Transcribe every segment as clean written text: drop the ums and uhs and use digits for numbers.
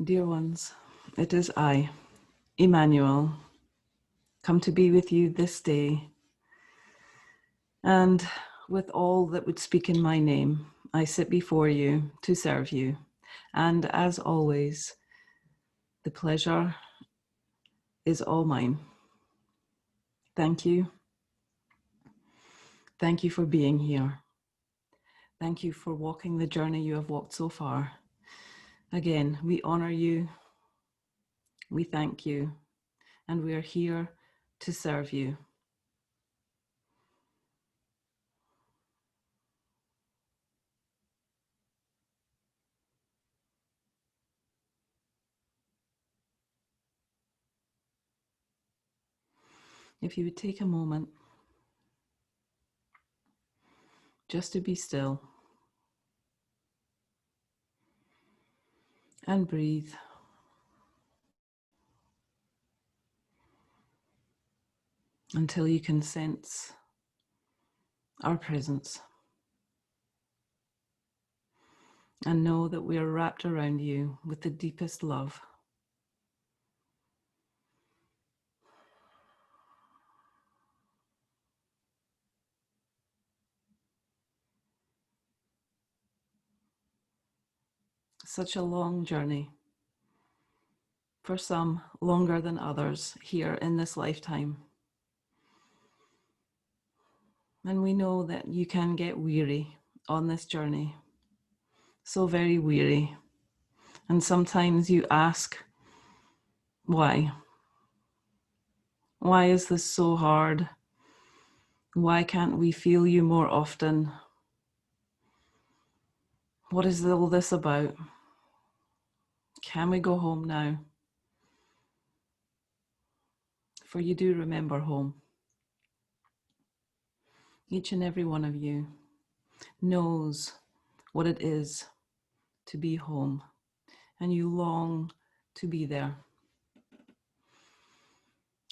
Dear ones, it is I, Emanuel, come to be with you this day. And with all that would speak in my name, I sit before you to serve you. And as always, the pleasure is all mine. Thank you. Thank you for being here. Thank you for walking the journey you have walked so far. Again, we honor you. We thank you. And we are here to serve you. If you would take a moment just to be still and breathe. Until you can sense our presence and know that we are wrapped around you with the deepest love. Such a long journey, for some longer than others here in this lifetime. And we know that you can get weary on this journey, so very weary. And sometimes you ask, why? Why is this so hard? Why can't we feel you more often? What is all this about? Can we go home now? For you do remember home. Each and every one of you knows what it is to be home, and you long to be there.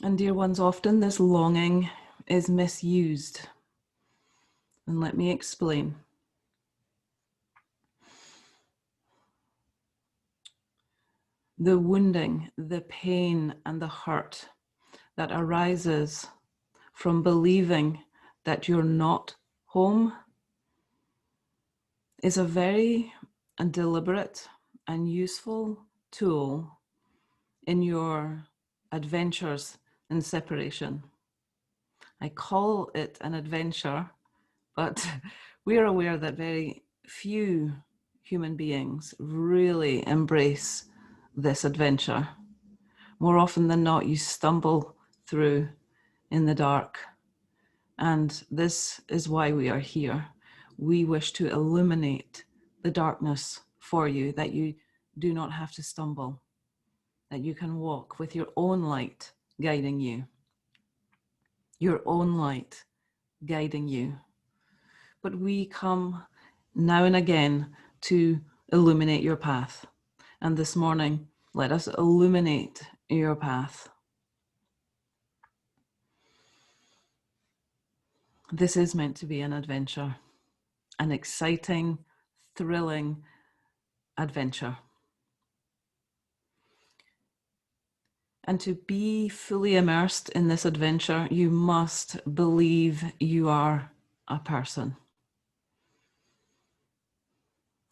And dear ones, often this longing is misused. And let me explain. The wounding, the pain, and the hurt that arises from believing that you're not home is a very deliberate and useful tool in your adventures in separation. I call it an adventure, but we are aware that very few human beings really embrace this adventure. More often than not, you stumble through in the dark. And this is why we are here. We wish to illuminate the darkness for you, that you do not have to stumble, that you can walk with your own light guiding you. Your own light guiding you. But we come now and again to illuminate your path. And this morning, let us illuminate your path. This is meant to be an adventure, an exciting, thrilling adventure. And to be fully immersed in this adventure, you must believe you are a person.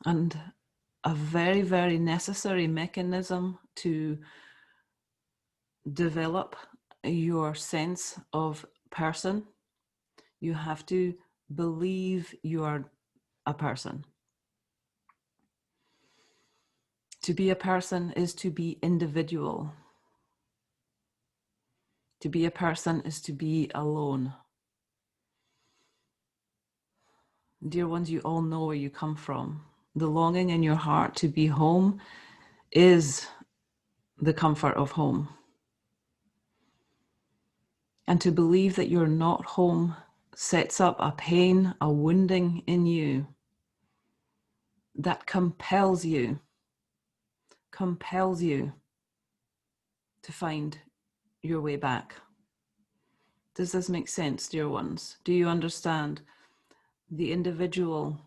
And a very, very necessary mechanism to develop your sense of person, you have to believe you are a person. To be a person is to be individual. To be a person is to be alone. Dear ones, you all know where you come from. The longing in your heart to be home is the comfort of home. And to believe that you're not home sets up a pain, a wounding in you that compels you to find your way back. Does this make sense, dear ones? Do you understand the individual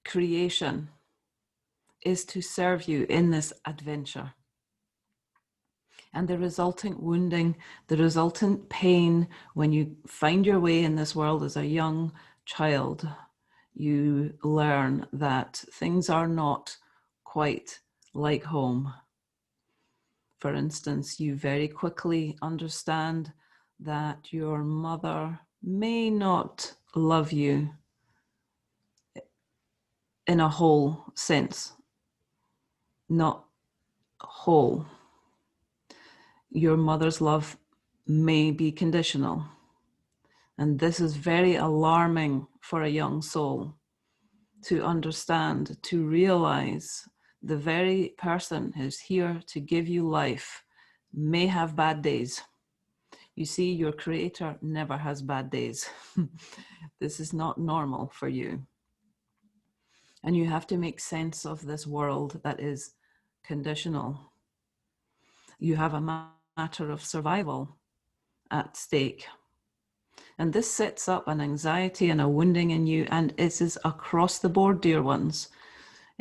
creation is to serve you in this adventure. And the resulting wounding, the resultant pain when you find your way in this world as a young child, you learn that things are not quite like home. For instance, you very quickly understand that your mother may not love you in a whole sense, not whole. Your mother's love may be conditional. And this is very alarming for a young soul to understand, to realize the very person who's here to give you life may have bad days. You see, your creator never has bad days. This is not normal for you. And you have to make sense of this world that is conditional. You have a matter of survival at stake. And this sets up an anxiety and a wounding in you, and it is across the board, dear ones.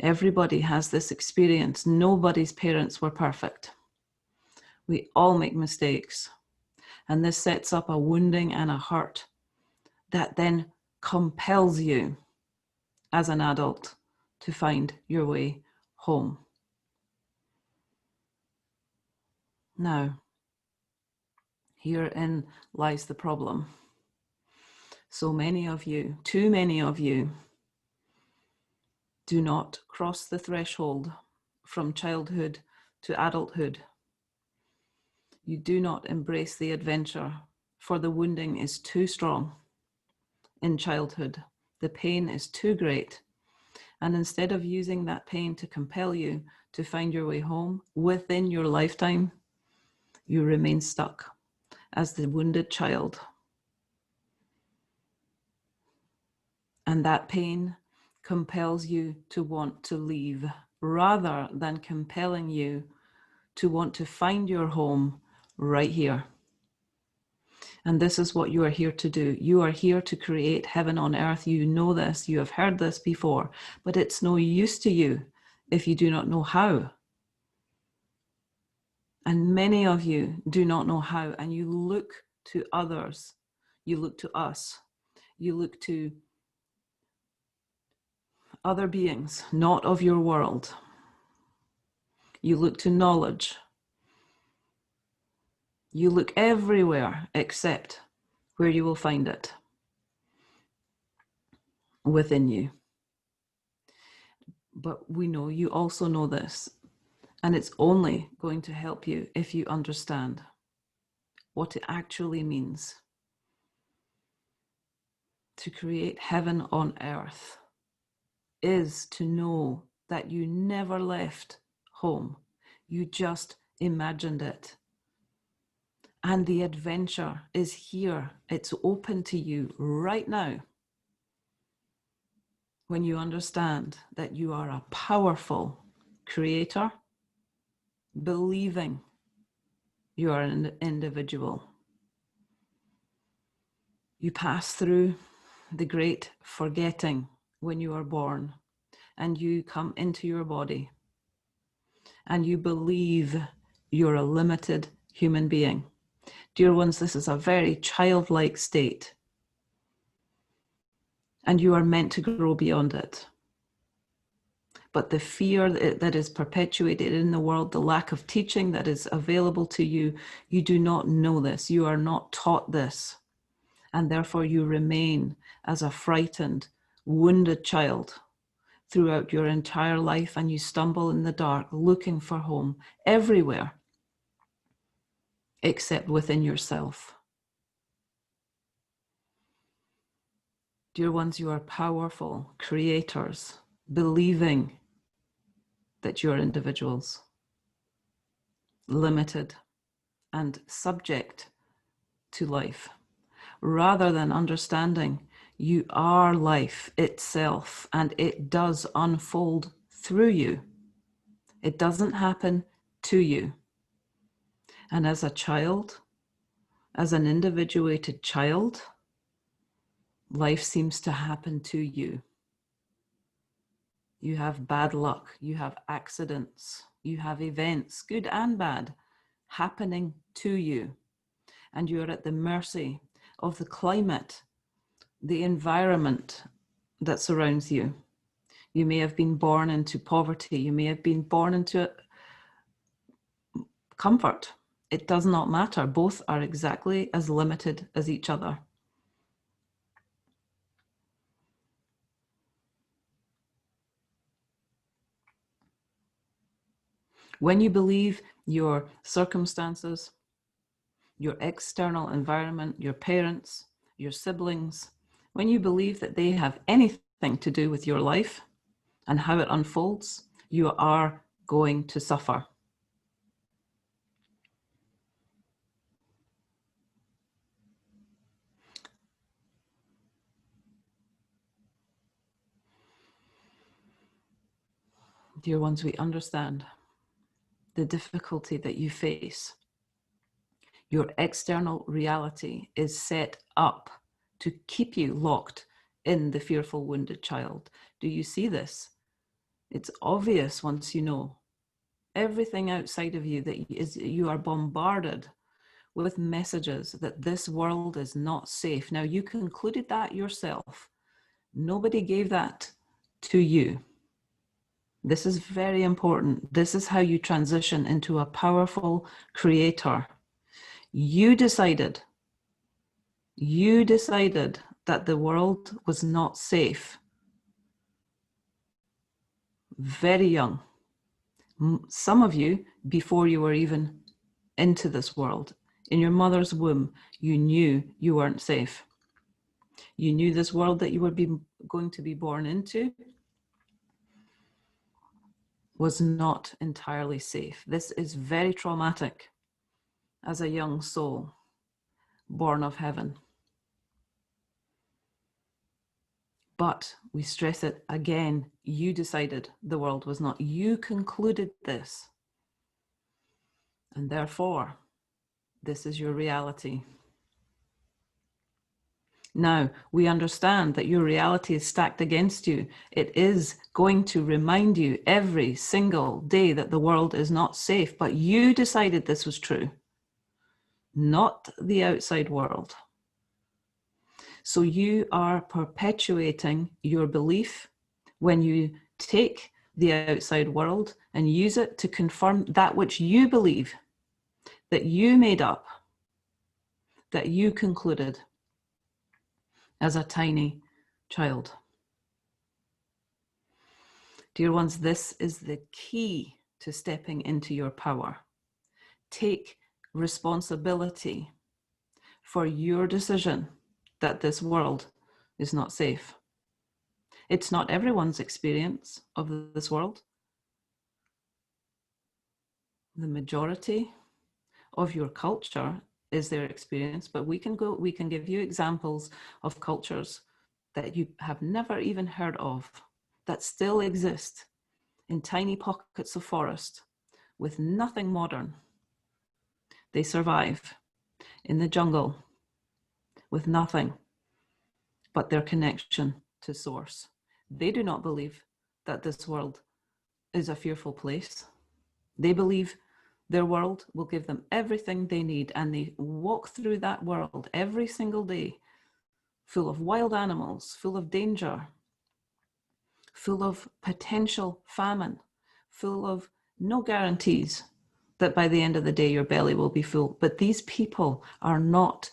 Everybody has this experience. Nobody's parents were perfect. We all make mistakes. And this sets up a wounding and a hurt that then compels you as an adult to find your way home. Now, herein lies the problem. So many of you, too many of you, do not cross the threshold from childhood to adulthood. You do not embrace the adventure, for the wounding is too strong in childhood. The pain is too great. And instead of using that pain to compel you to find your way home within your lifetime, you remain stuck as the wounded child. And that pain compels you to want to leave rather than compelling you to want to find your home right here. And this is what you are here to do. You are here to create heaven on earth. You know this, you have heard this before, but it's no use to you if you do not know how. And many of you do not know how, and you look to others, you look to us, you look to other beings, not of your world. You look to knowledge. You look everywhere except where you will find it, within you. But we know you also know this, and it's only going to help you if you understand what it actually means to create heaven on earth is to know that you never left home. You just imagined it. And the adventure is here. It's open to you right now. When you understand that you are a powerful creator, believing you are an individual. You pass through the great forgetting when you are born, and you come into your body, and you believe you're a limited human being. Dear ones, this is a very childlike state, and you are meant to grow beyond it. But the fear that is perpetuated in the world, the lack of teaching that is available to you, you do not know this. You are not taught this. And therefore you remain as a frightened, wounded child throughout your entire life, and you stumble in the dark looking for home everywhere except within yourself. Dear ones, you are powerful creators, believing that you're individuals, limited and subject to life, rather than understanding you are life itself, and it does unfold through you. It doesn't happen to you. And as a child, as an individuated child, life seems to happen to you. You have bad luck, you have accidents, you have events, good and bad, happening to you. And you're at the mercy of the climate, the environment that surrounds you. You may have been born into poverty. You may have been born into comfort. It does not matter. Both are exactly as limited as each other. When you believe your circumstances, your external environment, your parents, your siblings, when you believe that they have anything to do with your life and how it unfolds, you are going to suffer. Dear ones, we understand the difficulty that you face. Your external reality is set up to keep you locked in the fearful, wounded child. Do you see this? It's obvious once you know. Everything outside of you that is, you are bombarded with messages that this world is not safe. Now, you concluded that yourself. Nobody gave that to you. This is very important. This is how you transition into a powerful creator. You decided that the world was not safe. Very young. Some of you, before you were even into this world, in your mother's womb, you knew you weren't safe. You knew this world that you were going to be born into was not entirely safe. This is very traumatic as a young soul born of heaven. But we stress it again, you decided the world was not. You concluded this. And therefore, this is your reality. Now, we understand that your reality is stacked against you. It is going to remind you every single day that the world is not safe, but you decided this was true, not the outside world. So you are perpetuating your belief when you take the outside world and use it to confirm that which you believe, that you made up, that you concluded as a tiny child. Dear ones, this is the key to stepping into your power. Take responsibility for your decision that this world is not safe. It's not everyone's experience of this world. The majority of your culture is their experience, but we can give you examples of cultures that you have never even heard of, that still exist in tiny pockets of forest with nothing modern. They survive in the jungle with nothing but their connection to source. They do not believe that this world is a fearful place. They believe their world will give them everything they need, and they walk through that world every single day, full of wild animals, full of danger, full of potential famine, full of no guarantees that by the end of the day your belly will be full. But these people are not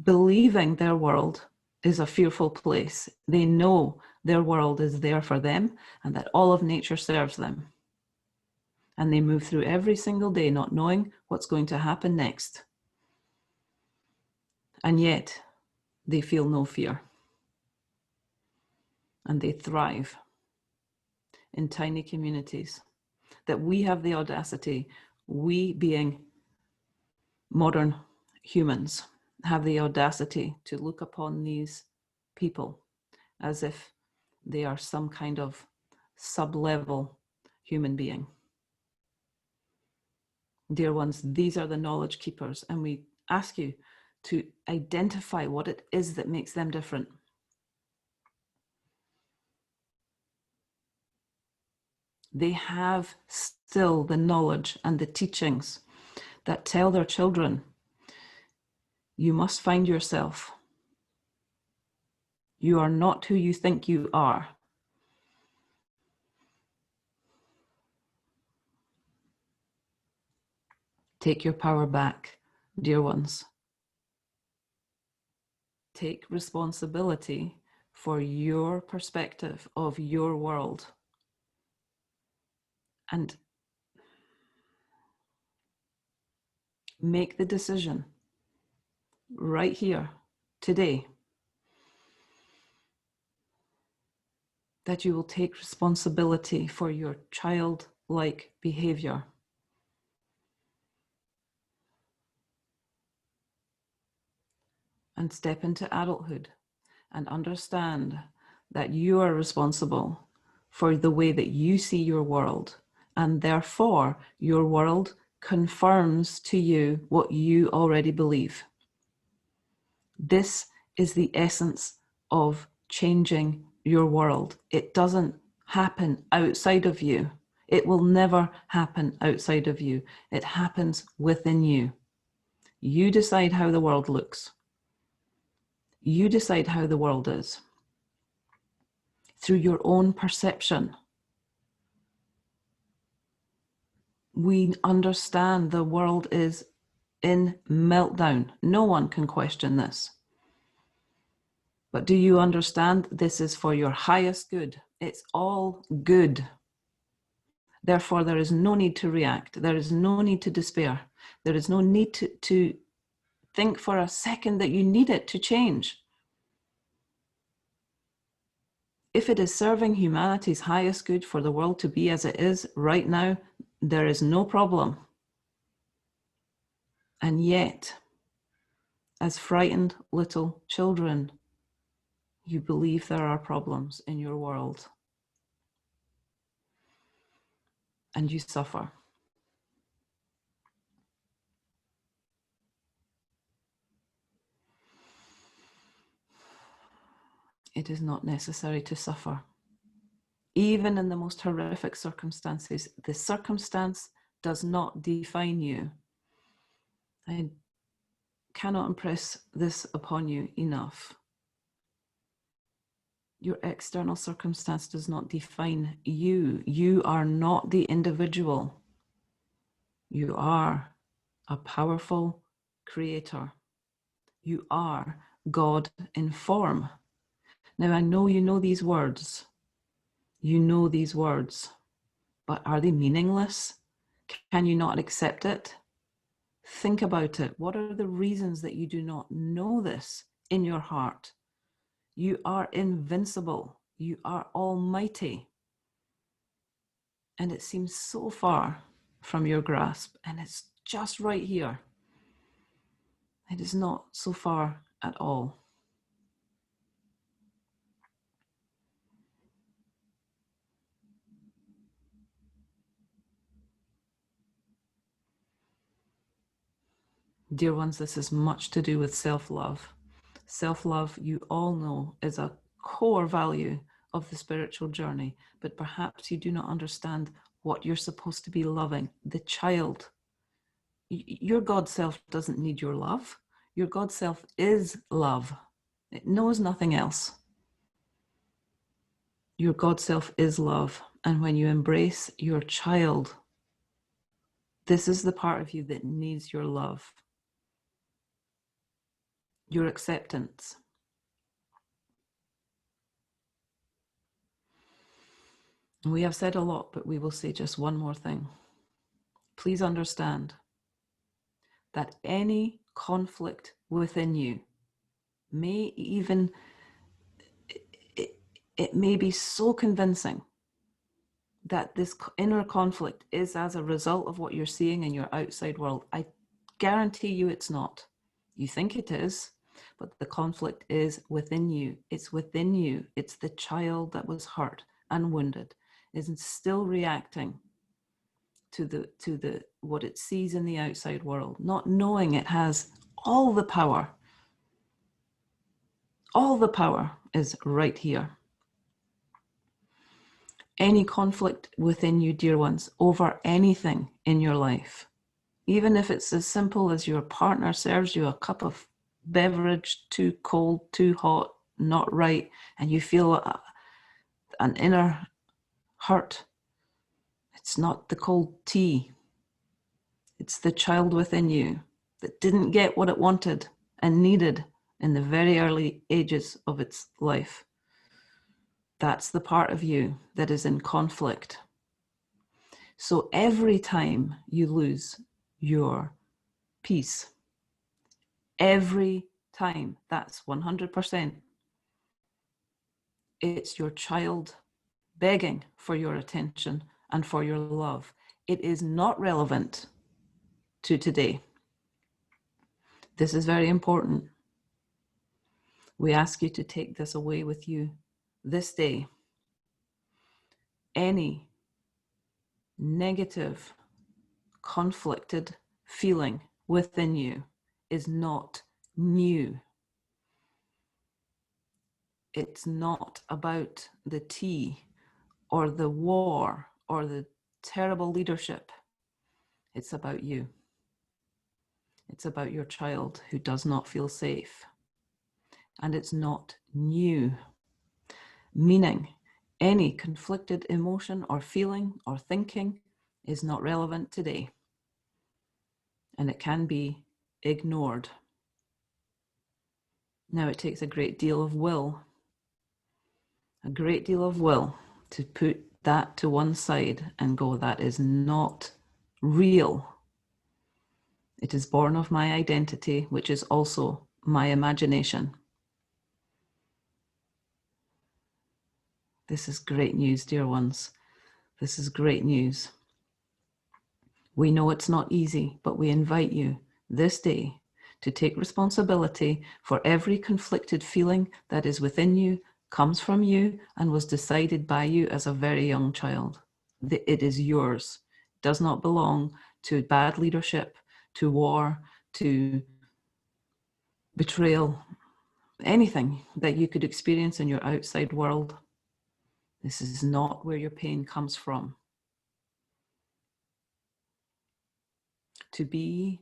believing their world is a fearful place. They know their world is there for them and that all of nature serves them. And they move through every single day not knowing what's going to happen next. And yet they feel no fear. And they thrive in tiny communities that we have the audacity, we being modern humans, have the audacity to look upon these people as if they are some kind of sub-level human being. Dear ones, these are the knowledge keepers, and we ask you to identify what it is that makes them different. They have still the knowledge and the teachings that tell their children, you must find yourself. You are not who you think you are. Take your power back, dear ones. Take responsibility for your perspective of your world. And make the decision right here, today, that you will take responsibility for your childlike behavior. And step into adulthood and understand that you are responsible for the way that you see your world. And therefore, your world confirms to you what you already believe. This is the essence of changing your world. It doesn't happen outside of you. It will never happen outside of you. It happens within you. You decide how the world looks. You decide how the world is through your own perception. We understand the world is in meltdown. No one can question this. But do you understand this is for your highest good? It's all good. Therefore, there is no need to react. There is no need to despair. There is no need to think for a second that you need it to change. If it is serving humanity's highest good for the world to be as it is right now, there is no problem. And yet, as frightened little children, you believe there are problems in your world. And you suffer. It is not necessary to suffer. Even in the most horrific circumstances, the circumstance does not define you. I cannot impress this upon you enough. Your external circumstance does not define you. You are not the individual. You are a powerful creator. You are God in form. Now, I know you know these words. You know these words, but are they meaningless? Can you not accept it? Think about it. What are the reasons that you do not know this in your heart? You are invincible. You are almighty. And it seems so far from your grasp, and it's just right here. It is not so far at all. Dear ones, this is much to do with self-love. Self-love, you all know, is a core value of the spiritual journey, but perhaps you do not understand what you're supposed to be loving. The child. Your God self doesn't need your love. Your God self is love. It knows nothing else. Your God self is love. And when you embrace your child, this is the part of you that needs your love, your acceptance. And we have said a lot, but we will say just one more thing. Please understand that any conflict within you may even, it may be so convincing that this inner conflict is as a result of what you're seeing in your outside world. I guarantee you it's not. You think it is, but the conflict is within you. It's within you. It's the child that was hurt and wounded, is still reacting to the what it sees in the outside world, not knowing it has all the power. All the power is right here. any conflict within you, dear ones, over anything in your life, even if it's as simple as your partner serves you a cup of beverage too cold, too hot, not right, and you feel an inner hurt. It's not the cold tea. It's the child within you that didn't get what it wanted and needed in the very early ages of its life. That's the part of you that is in conflict. So every time you lose your peace, every time, that's 100%, it's your child begging for your attention and for your love. It is not relevant to today. This is very important. We ask you to take this away with you this day. Any negative, conflicted feeling within you is not new. It's not about the tea or the war or the terrible leadership. It's about you. It's about your child who does not feel safe. And it's not new. Meaning, any conflicted emotion or feeling or thinking is not relevant today. And it can be ignored. Now, it takes a great deal of will, to put that to one side and go, that is not real. It is born of my identity, which is also my imagination. This is great news, dear ones. This is great news. We know it's not easy, but we invite you this day to take responsibility for every conflicted feeling that is within you, comes from you, and was decided by you as a very young child. It is yours. It does not belong to bad leadership, to war, to betrayal, anything that you could experience in your outside world. This is not where your pain comes from. To be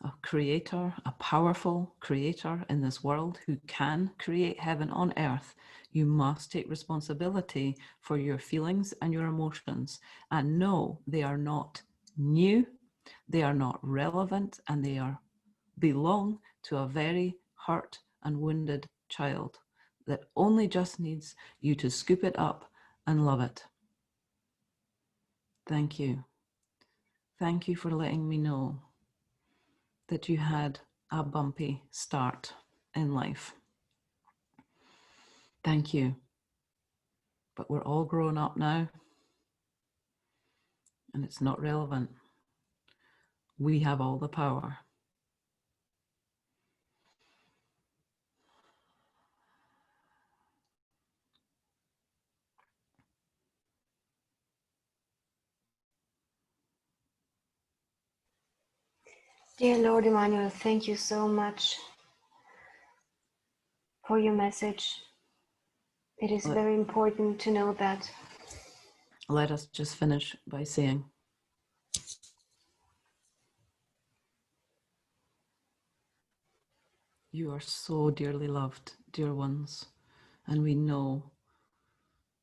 a creator, a powerful creator in this world who can create heaven on earth, you must take responsibility for your feelings and your emotions. And no, they are not new, they are not relevant, and they belong to a very hurt and wounded child that only just needs you to scoop it up and love it. Thank you. Thank you for letting me know that you had a bumpy start in life. Thank you. But we're all grown up now, and it's not relevant. We have all the power. Dear Lord Emanuel, thank you so much for your message. It is very important to know that. Let us just finish by saying, you are so dearly loved, dear ones, and we know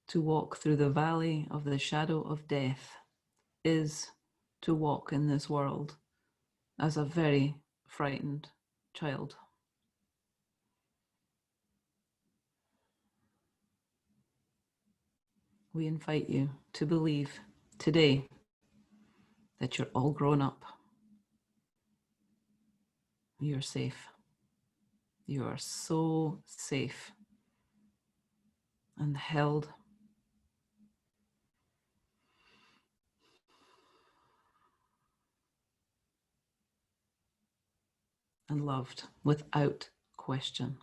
to walk through the valley of the shadow of death is to walk in this world as a very frightened child. We invite you to believe today that you're all grown up. You're safe. You are so safe and held and loved without question.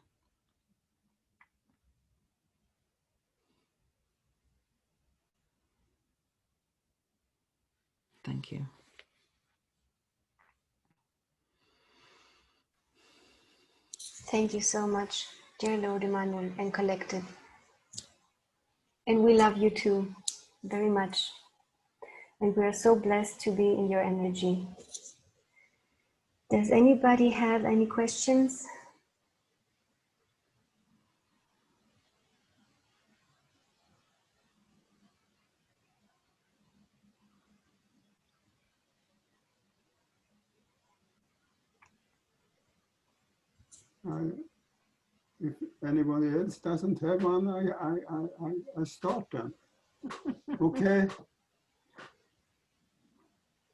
Thank you. Thank you so much, dear Lord Emanuel and Collective. And we love you too. very much. And we are so blessed to be in your energy. Does anybody have any questions? If anybody else doesn't have one, I start then. Okay?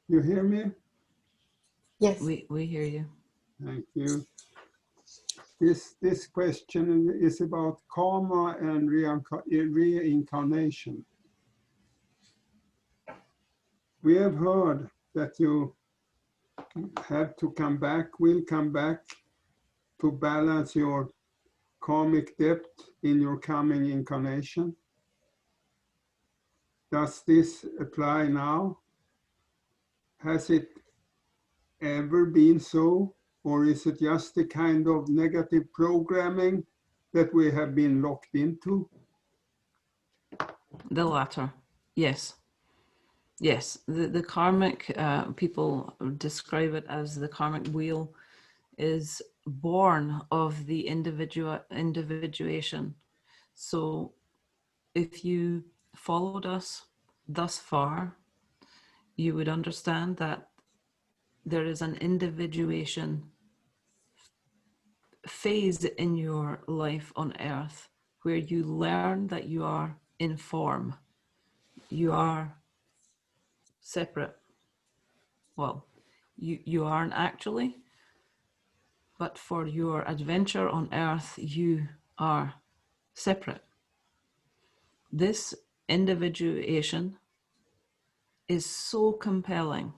You hear me? Yes. We hear you. Thank you. This question is about karma and reincarnation. We have heard that you have to come back, will come back to balance your karmic debt in your coming incarnation. Does this apply now? Has it ever been so? Or is it just the kind of negative programming that we have been locked into? The latter, yes. Yes, the karmic, people describe it as the karmic wheel is born of the individuation. So if you followed us thus far, you would understand that there is an individuation phase in your life on earth where you learn that you are in form. You are separate. Well, you aren't actually, but for your adventure on earth, you are separate. This individuation is so compelling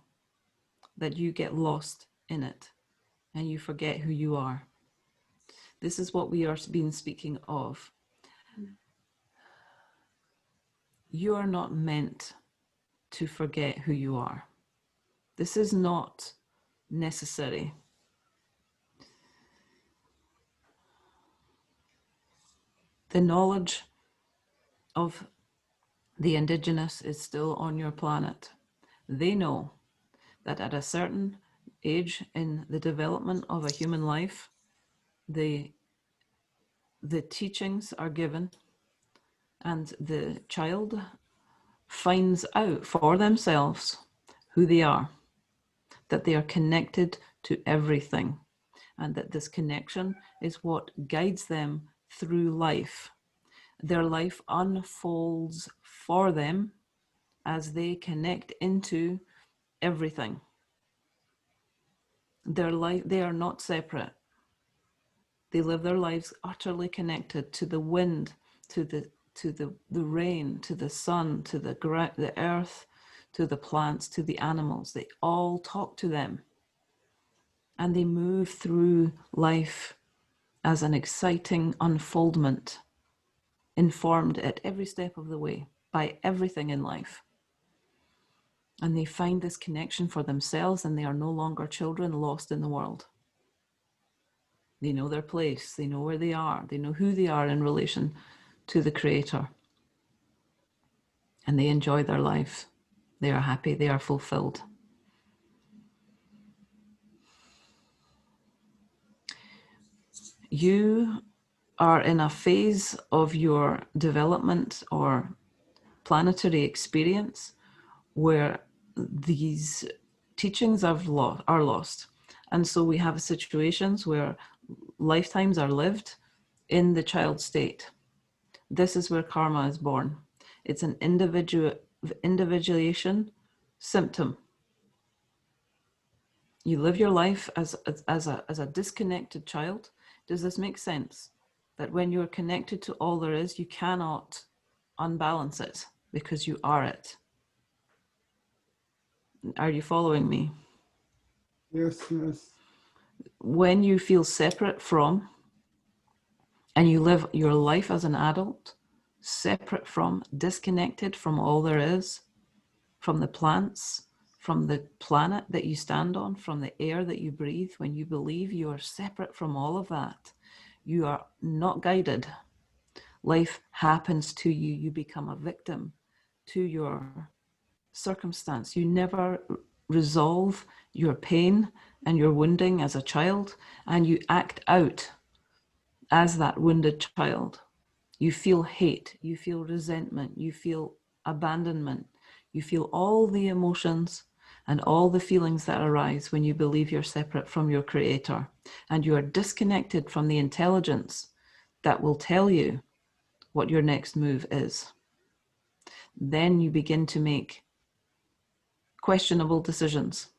that you get lost in it and you forget who you are. This is what we are being speaking of. You are not meant to forget who you are. This is not necessary. The knowledge of the indigenous is still on your planet. They know that at a certain age in the development of a human life, the teachings are given and the child finds out for themselves who they are, that they are connected to everything, and that this connection is what guides them through life. Their life unfolds for them as they connect into everything. Their life, they are not separate. They live their lives utterly connected to the wind, to the rain, to the sun, to the earth, to the plants, to the animals. They all talk to them. And they move through life as an exciting unfoldment, informed at every step of the way by everything in life. And they find this connection for themselves, and they are no longer children lost in the world. They know their place, they know where they are, they know who they are in relation to the Creator. And they enjoy their life. They are happy, they are fulfilled. You are in a phase of your development or planetary experience where these teachings are lost. And so we have situations where lifetimes are lived in the child state. This is where karma is born. It's an individuation symptom. You live your life as a disconnected child. Does this make sense? That when you're connected to all there is, you cannot unbalance it because you are it. Are you following me? Yes, yes. When you feel separate from, and you live your life as an adult, separate from, disconnected from all there is, from the plants, from the planet that you stand on, from the air that you breathe, when you believe you are separate from all of that, you are not guided. Life happens to you. You become a victim to your circumstance. You never resolve your pain and your wounding as a child, and you act out as that wounded child. You feel hate, you feel resentment, you feel abandonment, you feel all the emotions and all the feelings that arise when you believe you're separate from your creator, and you are disconnected from the intelligence that will tell you what your next move is. Then you begin to make questionable decisions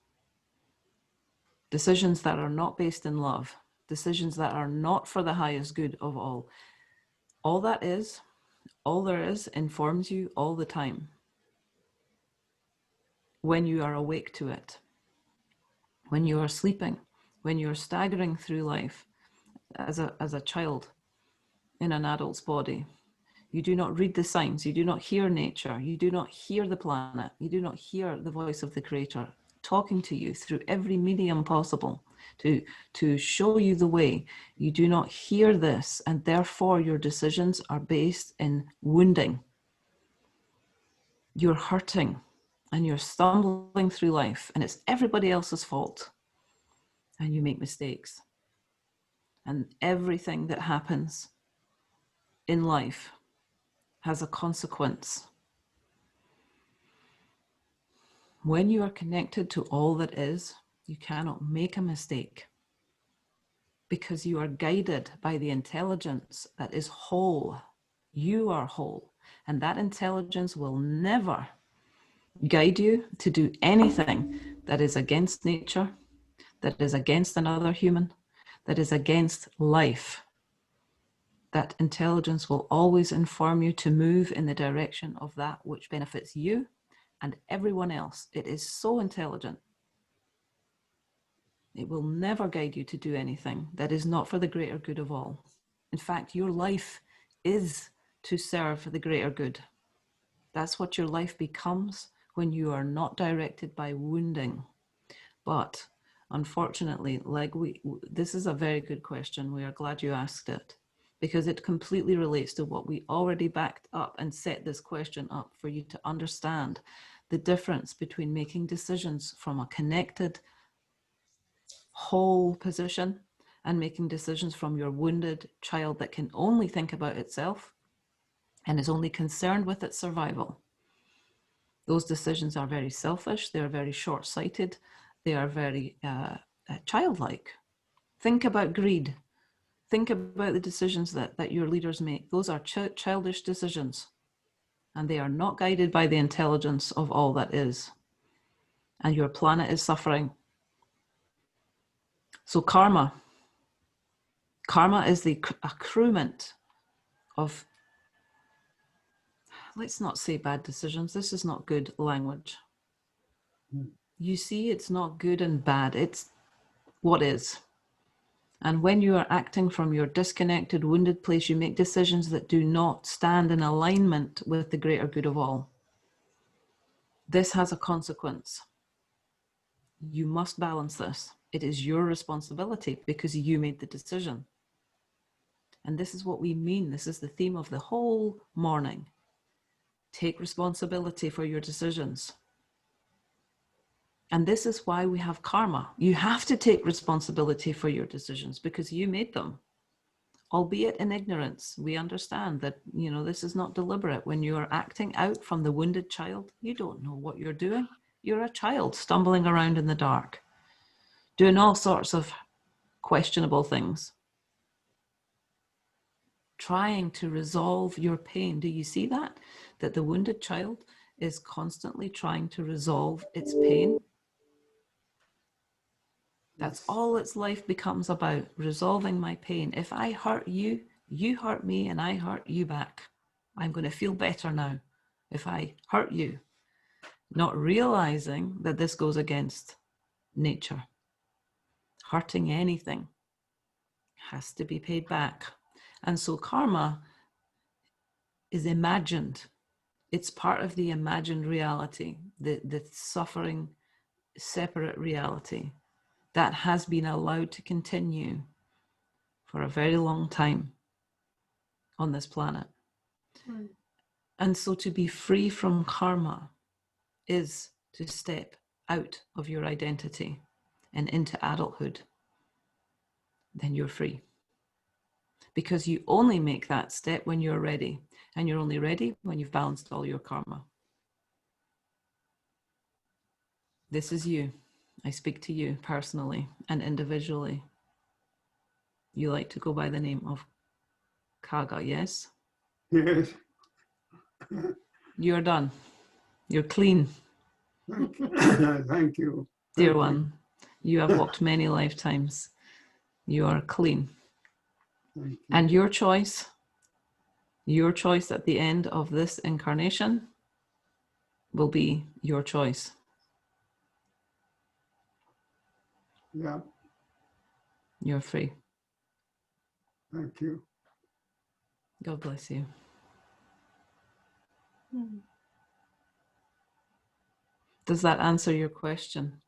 that are not based in love, decisions that are not for the highest good of all. All there is informs you all the time when you are awake to it. When you are sleeping, when you're staggering through life as a child in an adult's body, you do not read the signs, you do not hear nature, you do not hear the planet, you do not hear the voice of the creator talking to you through every medium possible to show you the way. You do not hear this, and therefore your decisions are based in wounding. You're hurting and you're stumbling through life, and it's everybody else's fault, and you make mistakes. And everything that happens in life has a consequence. When you are connected to all that is, you cannot make a mistake, because you are guided by the intelligence that is whole. You are whole, and that intelligence will never guide you to do anything that is against nature, that is against another human, that is against life. That intelligence will always inform you to move in the direction of that which benefits you and everyone else. It is so intelligent. It will never guide you to do anything that is not for the greater good of all. In fact, your life is to serve the greater good. That's what your life becomes when you are not directed by wounding. But unfortunately, this is a very good question. We are glad you asked it, because it completely relates to what we already backed up and set this question up for you to understand the difference between making decisions from a connected whole position and making decisions from your wounded child that can only think about itself and is only concerned with its survival. Those decisions are very selfish, they're very short-sighted, they are very childlike. Think about greed. Think about the decisions that your leaders make. Those are childish decisions, and they are not guided by the intelligence of all that is. And your planet is suffering. So karma is the accruement of, let's not say bad decisions. This is not good language. You see, it's not good and bad. It's what is. And when you are acting from your disconnected, wounded place, you make decisions that do not stand in alignment with the greater good of all. This has a consequence. You must balance this. It is your responsibility because you made the decision. And this is what we mean. This is the theme of the whole morning. Take responsibility for your decisions. And this is why we have karma. You have to take responsibility for your decisions because you made them. Albeit in ignorance, we understand that, this is not deliberate. When you are acting out from the wounded child, you don't know what you're doing. You're a child stumbling around in the dark, doing all sorts of questionable things, trying to resolve your pain. Do you see that? That the wounded child is constantly trying to resolve its pain. That's all its life becomes about, resolving my pain. If I hurt you, you hurt me, and I hurt you back. I'm going to feel better now if I hurt you. Not realizing that this goes against nature. Hurting anything has to be paid back. And so karma is imagined. It's part of the imagined reality, the suffering, separate reality that has been allowed to continue for a very long time on this planet. And so to be free from karma is to step out of your identity and into adulthood. Then you're free. Because you only make that step when you're ready. And you're only ready when you've balanced all your karma. This is you. I speak to you personally and individually. You like to go by the name of Kaga, yes? Yes. You're done. You're clean. Thank you. Thank you. Dear Thank one, you have walked many lifetimes. You are clean. Thank you. And your choice at the end of this incarnation will be your choice. Yeah. You're free. Thank you. God bless you. Does that answer your question?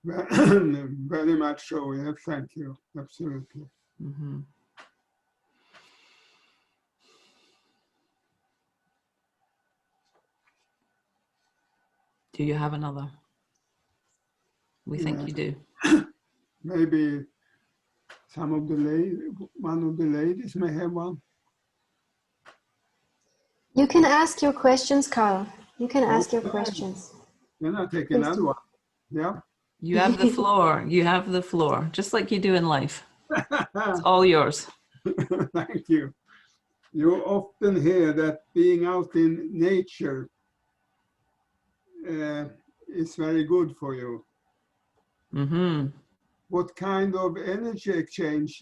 Very much so, yes, thank you. Absolutely. Mm-hmm. Do you have another? We think you do. Maybe one of the ladies may have one. You can ask your questions, Carl. You can ask your Okay. questions. Then I'll take Please another do. one. Yeah. You have the floor. You have the floor, just like you do in life. It's all yours. Thank you. You often hear that being out in nature is very good for you. Mm-hmm. What kind of energy exchange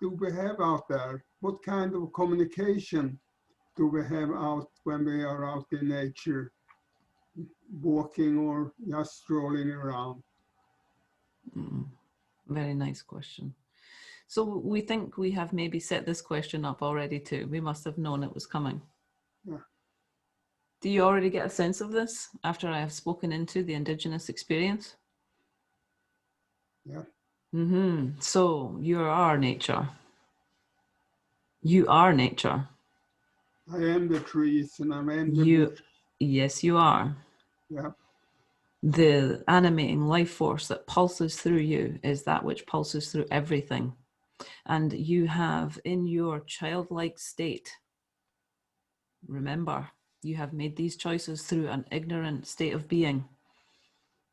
do we have out there? What kind of communication do we have out when we are out in nature, walking or just strolling around? Very nice question. So we think we have maybe set this question up already too. We must have known it was coming. Yeah. Do you already get a sense of this after I have spoken into the indigenous experience? Yeah. Mm-hmm. So you are nature. You are nature. I am the trees and I am the bush. Yes, you are. Yeah. The animating life force that pulses through you is that which pulses through everything. And you have in your childlike state, remember, you have made these choices through an ignorant state of being.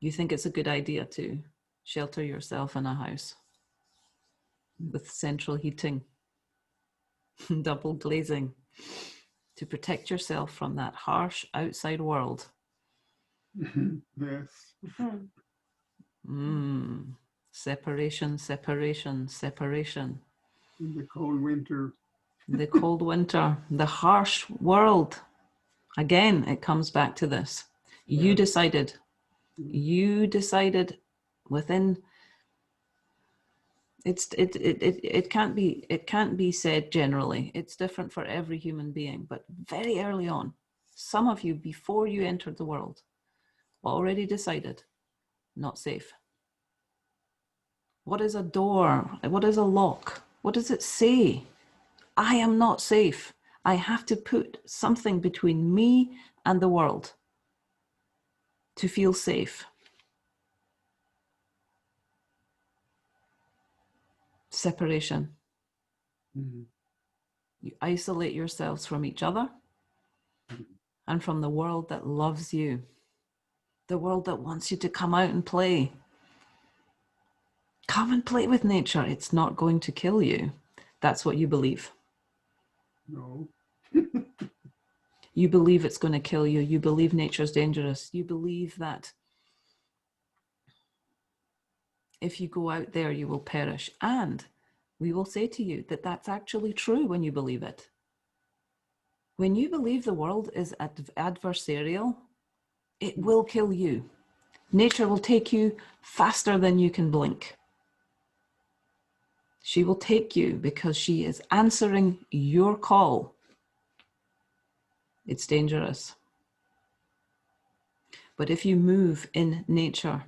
You think it's a good idea to shelter yourself in a house with central heating, double glazing, to protect yourself from that harsh outside world. Yes. Separation, separation, separation. In the cold winter. The cold winter, the harsh world. Again, it comes back to this. You decided within, it can't be said generally. It's different for every human being, but very early on, some of you, before you entered the world, already decided not safe. What is a door? What is a lock? What does it say? I am not safe. I have to put something between me and the world to feel safe. Separation. You isolate yourselves from each other and from the world that loves you, the world that wants you to come out and play. Come and play with nature. It's not going to kill you. That's what you believe. No. You believe it's going to kill you. You believe nature's dangerous. You believe that if you go out there, you will perish. And we will say to you that that's actually true when you believe it. When you believe the world is adversarial, it will kill you. Nature will take you faster than you can blink. She will take you because she is answering your call. It's dangerous. But if you move in nature,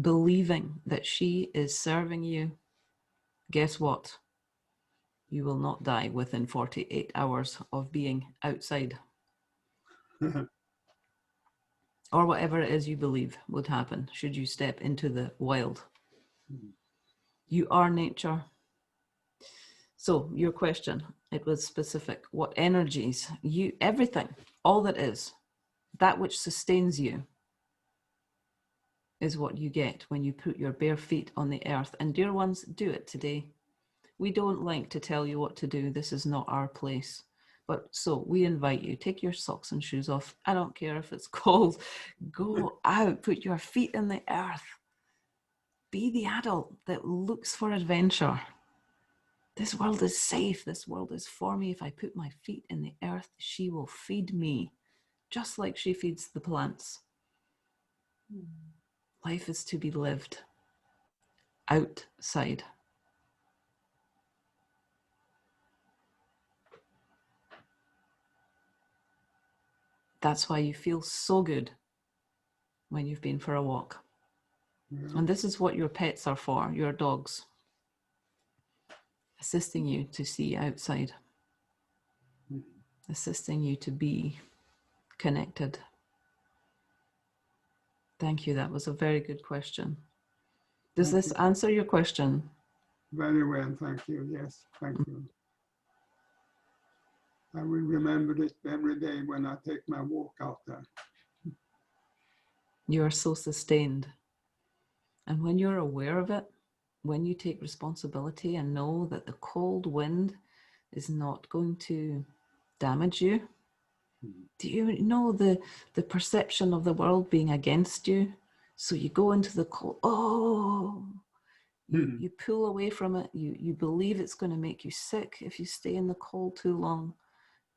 believing that she is serving you, guess what? You will not die within 48 hours of being outside or whatever it is you believe would happen should you step into the wild. You are nature. So your question, it was specific. What energies, everything, all that is, that which sustains you is what you get when you put your bare feet on the earth. And dear ones, do it today. We don't like to tell you what to do. This is not our place. But so we invite you, take your socks and shoes off. I don't care if it's cold. Go out, put your feet in the earth. Be the adult that looks for adventure. This world is safe. This world is for me. If I put my feet in the earth, she will feed me, just like she feeds the plants. Life is to be lived outside. That's why you feel so good when you've been for a walk. Yeah. And this is what your pets are for, your dogs, assisting you to see outside, assisting you to be connected. Thank you. That was a very good question. Does Thank this you. answer your question? Very well, thank you. Yes, thank you. I will remember this every day when I take my walk out there. You are so sustained. And when you're aware of it, when you take responsibility and know that the cold wind is not going to damage you, do you know the perception of the world being against you? So you go into the cold, you pull away from it. You believe it's going to make you sick if you stay in the cold too long.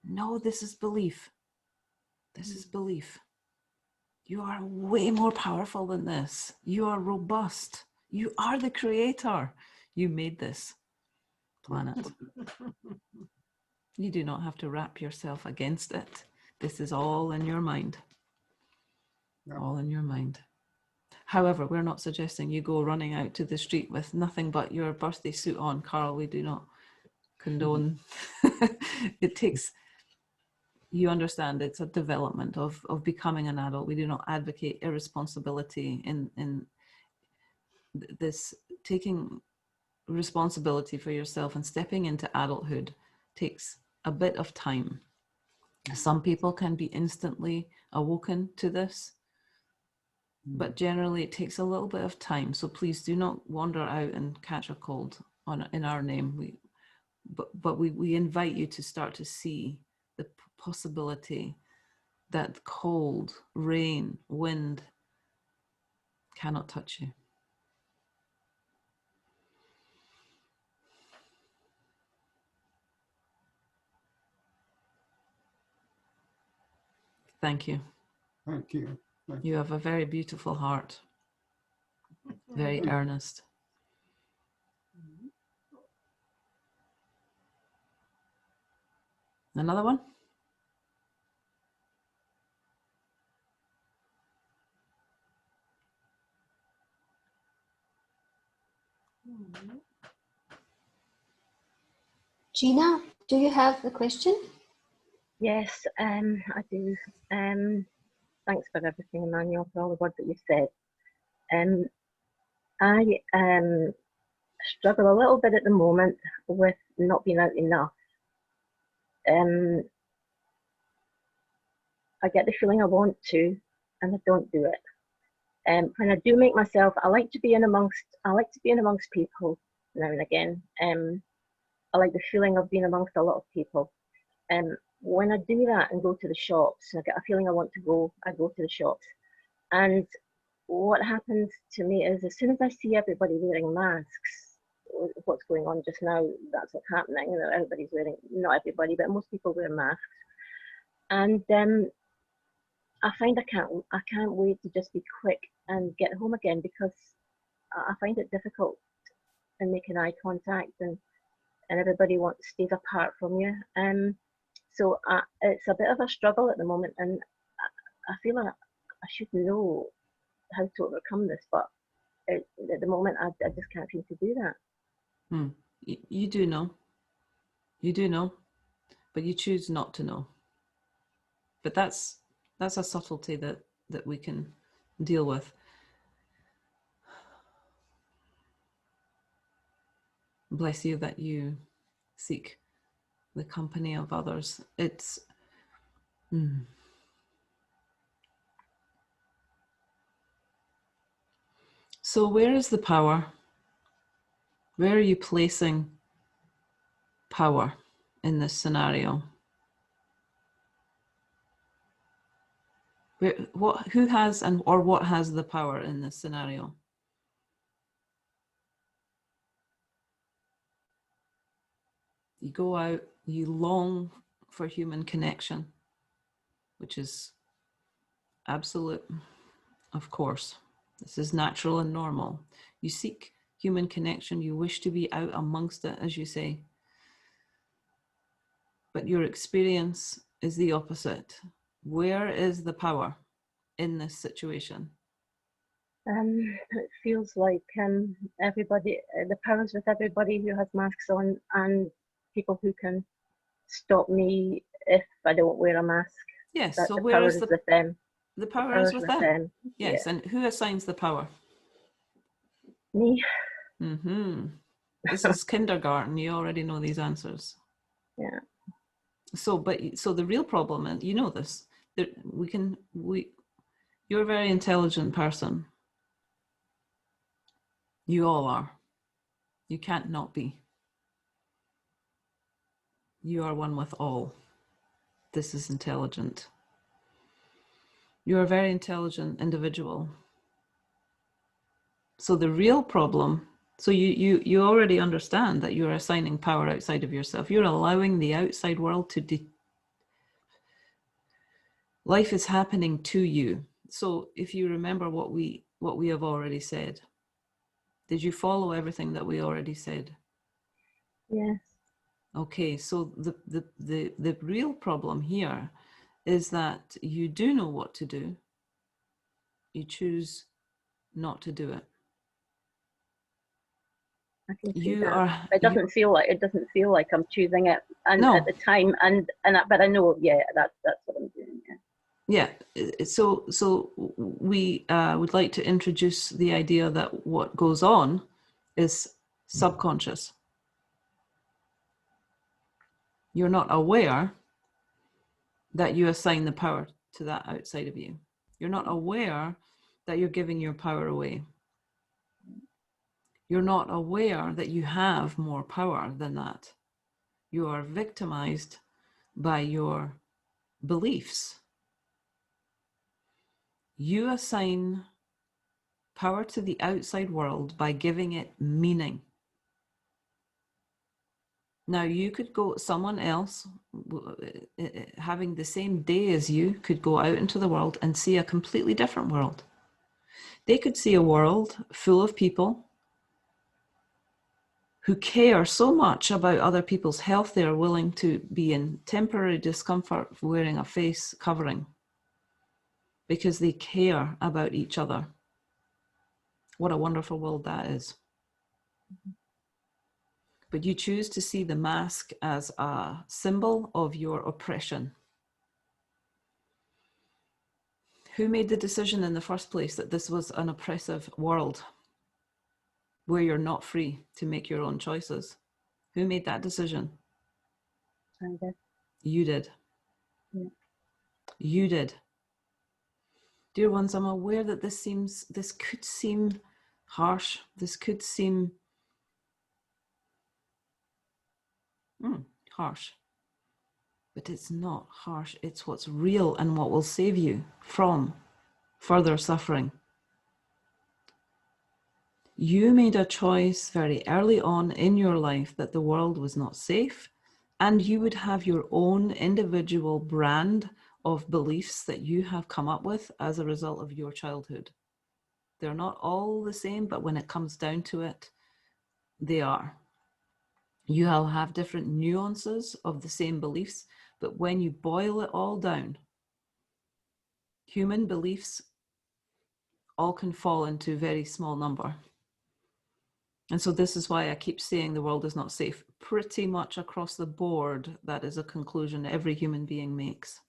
No, this is belief. This is belief. You are way more powerful than this. You are robust. You are the creator. You made this planet. You do not have to wrap yourself against it. This is all in your mind. Yeah. All in your mind. However, we're not suggesting you go running out to the street with nothing but your birthday suit on, Carl. We do not condone. It takes, you understand, it's a development of becoming an adult. We do not advocate irresponsibility in this. Taking responsibility for yourself and stepping into adulthood takes a bit of time. Some people can be instantly awoken to this, but generally it takes a little bit of time. So please do not wander out and catch a cold in our name. But we invite you to start to see the possibility that cold, rain, wind cannot touch you. Thank you. Thank you. Thank You have a very beautiful heart, very earnest. Another one? Gina, do you have a question? Yes, I do. Thanks for everything, Emanuel, for all the words that you've said. I struggle a little bit at the moment with not being out enough. I get the feeling I want to, and I don't do it. When I do make myself, I like to be in amongst people now and again. I like the feeling of being amongst a lot of people. When I do that and go to the shops, I get a feeling I want to go, I go to the shops. And what happens to me is as soon as I see everybody wearing masks, what's going on just now, that's what's happening. Everybody's wearing, not everybody, but most people wear masks. And I find I can't wait to just be quick and get home again, because I find it difficult in making eye contact, and everybody stays apart from you. So it's a bit of a struggle at the moment, and I feel like I should know how to overcome this, but at the moment I just can't seem to do that. You do know. You do know, but you choose not to know. But that's That's a subtlety that we can deal with. Bless you that you seek the company of others. It's So where is the power? Where are you placing power in this scenario? Who has or what has the power in this scenario? You go out, you long for human connection, which is absolute, of course. This is natural and normal. You seek human connection, you wish to be out amongst it, as you say. But your experience is the opposite. Where is the power in this situation? It feels like everybody, the power's with everybody who has masks on, and people who can stop me if I don't wear a mask. Yes, That so the where power is is with them. the power is with them. Yes, Yeah. and who assigns the power? Me. This is kindergarten. You already know these answers. Yeah. So the real problem is, you know this, that you're a very intelligent person. You all are. You can't not be. You are one with all. This is intelligent. You're a very intelligent individual. So the real problem, so you already understand that you're assigning power outside of yourself. You're allowing the outside world to life is happening to you. So if you remember what we have already said, did you follow everything that we already said? Yes. Okay, so the real problem here is that you do know what to do. You choose not to do it. I can see that. It doesn't feel like I'm choosing it, and no. at the time, but I know, that's what I'm doing. Yeah. So we would like to introduce the idea that what goes on is subconscious. You're not aware that you assign the power to that outside of you. You're not aware that you're giving your power away. You're not aware that you have more power than that. You are victimized by your beliefs. You assign power to the outside world by giving it meaning. Now, you could go, someone else having the same day as you could go out into the world and see a completely different world. They could see a world full of people who care so much about other people's health, they are willing to be in temporary discomfort wearing a face covering because they care about each other. What a wonderful world that is. But you choose to see the mask as a symbol of your oppression. Who made the decision in the first place that this was an oppressive world where you're not free to make your own choices? Who made that decision? I did. You did. Yeah. You did. Dear ones, I'm aware that this could seem harsh. This could seem harsh. But it's not harsh. It's what's real and what will save you from further suffering. You made a choice very early on in your life that the world was not safe, and you would have your own individual brand of beliefs that you have come up with as a result of your childhood. They're not all the same, but when it comes down to it, they are. You'll have different nuances of the same beliefs, but when you boil it all down, human beliefs all can fall into a very small number. And so this is why I keep saying the world is not safe. Pretty much across the board, that is a conclusion every human being makes.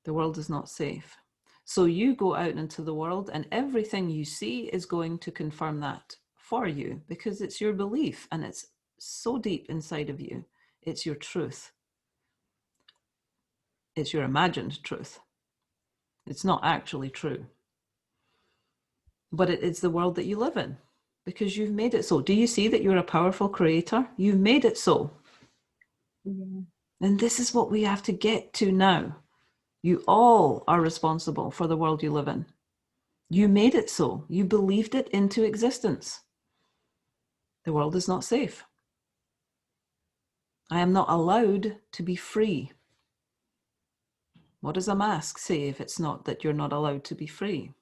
The world is not safe. So you go out into the world and everything you see is going to confirm that for you, because it's your belief and it's so deep inside of you. It's your truth. It's your imagined truth. It's not actually true. But it is the world that you live in because you've made it so. Do you see that you're a powerful creator? You've made it so. Yeah. And this is what we have to get to now. You all are responsible for the world you live in. You made it so. You believed it into existence. The world is not safe. I am not allowed to be free. What does a mask say if it's not that you're not allowed to be free?